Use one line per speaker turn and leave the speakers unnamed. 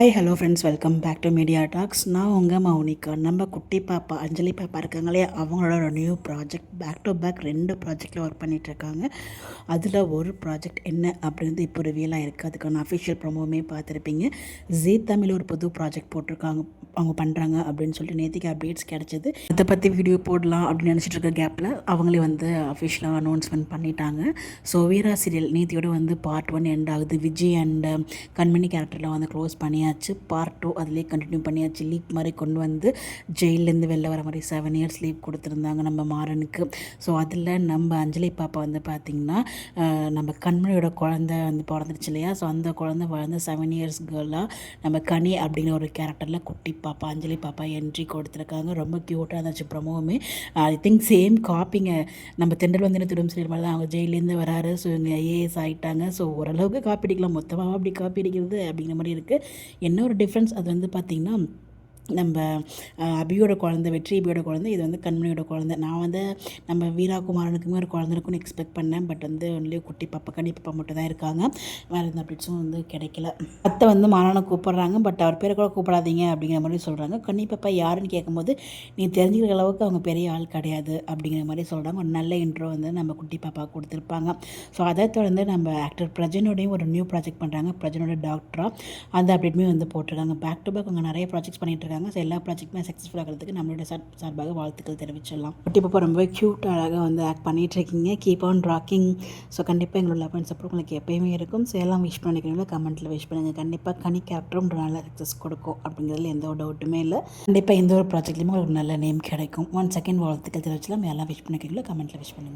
Hi hello friends, welcome back to Media Talks. நான் உங்கள் மௌனிகா. நம்ம குட்டி பாப்பா அஞ்சலி பாப்பா இருக்காங்களே, அவங்களோட new project back to back 2 ப்ராஜெக்டில் ஒர்க் பண்ணிகிட்ருக்காங்க. அதில் ஒரு ப்ராஜெக்ட் என்ன அப்படின்றது இப்போ ரிவியலாக இருக்குது. அதுக்கான அஃபிஷியல் ப்ரோமோவுமே பார்த்துருப்பீங்க. ஜீ தமிழ் ஒரு புது ப்ராஜெக்ட் போட்டிருக்காங்க, அவங்க பண்ணுறாங்க அப்படின்னு சொல்லிட்டு நேற்றுக்கு அப்டேட்ஸ் கிடச்சிது. அதை பற்றி வீடியோ போடலாம் அப்படின்னு நினச்சிட்டு இருக்க கேப்பில் அவங்களே அஃபிஷியலாக அனௌன்ஸ்மெண்ட் பண்ணிட்டாங்க. ஸோ வீரா சீரியல் நேத்தியோட பார்ட் 1 எண்ட் ஆகுது. விஜய் அண்ட் கண்மணி கேரக்டரில் க்ளோஸ் பண்ணியாச்சு. பார்ட் 2 அதிலே கண்டினியூ பண்ணியாச்சு. லீப் மாதிரி கொண்டு ஜெயிலேருந்து வெளில வர மாதிரி 7 இயர்ஸ் லீவ் கொடுத்துருந்தாங்க நம்ம மாறனுக்கு. ஸோ அதில் நம்ம அஞ்சலி பாப்பா பார்த்திங்கன்னா நம்ம கண்மணியோட குழந்தை பிறந்துருச்சு இல்லையா. ஸோ அந்த குழந்தை வளர்ந்து 7 இயர்ஸ் கேர்ளாக நம்ம கனி அப்படிங்கிற ஒரு கேரக்டரில் குட்டி பாப்பா அஞ்சலி பாப்பா என்ட்ரி கொடுத்துருக்காங்க. ரொம்ப க்யூட்டாக இருந்துச்சு ப்ரமோவுமே. I think same காப்பிங்க. நம்ம தெண்டல் திரும்ப செய்கிற மாதிரி தான் அவங்க ஜெயிலேருந்து வராரு. ஸோ இவங்க ஐஏஎஸ் ஆகிட்டாங்க. ஸோ ஓரளவுக்கு காப்பி அடிக்கலாம், மொத்தமாக அப்படி காப்பி அடிக்கிறது அப்படிங்கிற மாதிரி இருக்குது. என்ன ஒரு டிஃப்ரென்ஸ் அது பார்த்திங்கன்னா, நம்ம அபியோட குழந்தை, வெற்றி அபியோட குழந்தை, இது கண்மணியோட குழந்தை. நான் நம்ம வீராகுமாரனுக்குமே ஒரு குழந்தை இருக்குன்னு எக்ஸ்பெக்ட் பண்ணேன். பட் ஒன்லி குட்டி பாப்பா கனி பாப்பா மட்டும் தான் இருக்காங்க. வேறு எந்த அப்டேட்ஸும் கிடைக்கல. அத்தை மாறனை கூப்பிட்றாங்க, பட் அவர் பேரை கூட கூப்பிடாதீங்க அப்படிங்கிற மாதிரி சொல்கிறாங்க. கனி பாப்பா யாருன்னு கேட்கும்போது, நீ தெரிஞ்சுக்கிற அளவுக்கு அவங்க பெரிய ஆள் கிடையாது அப்படிங்கிற மாதிரி சொல்கிறாங்க. ஒரு நல்ல இன்ட்ரோ நம்ம குட்டி பாப்பா கொடுத்துருப்பாங்க. ஸோ அதை தொடர்ந்து நம்ம ஆக்டர் பிரஜனோடையும் ஒரு நியூ ப்ராஜெக்ட் பண்ணுறாங்க. பிரஜனோட டாக்டராக அந்த அப்டேட்டுமே போட்டிருக்காங்க. பேக் டு பேக் அவங்க நிறைய ப்ராஜெக்ட்ஸ் பண்ணிகிட்டு இருக்காங்க. ஸோ எல்லா ப்ராஜெக்ட்டுமே சக்ஸஸ்ஃபுல் ஆகிறதுக்கு நம்மளோட சார்பாக வாழ்த்துக்கள் தெரிவிச்சிடலாம். குட்டி பாப்பா ரொம்ப க்யூட் அழகாக ஆக்ட் பண்ணிகிட்ருக்கீங்க. Keep on rocking. ஸோ கண்டிப்பாக எங்களோட லவ் அண்ட் சப்போர்ட் உங்களுக்கு எப்போயுமே இருக்கும். ஸோ எல்லாம் விஷ் பண்ணிக்கிறீங்களா, கமெண்ட்டில் விஷ் பண்ணுங்கள். கண்டிப்பாக கனி கேரக்டரும் நல்ல சக்ஸஸ் கொடுக்கும் அப்படிங்கிறதுல எந்த ஒரு டவுட்டுமே இல்லை. கண்டிப்பாக எந்த ஒரு ப்ராஜெக்ட்லேயுமே ஒரு நல்ல நேம் கிடைக்கும். ஒன் செகண்ட் வாழ்த்துக்கள் தெரிவிச்சலாம். எல்லாம் விஷ் பண்ணிக்கிறீங்களா, கமெண்ட்டில் விஷ் பண்ணுங்கள்.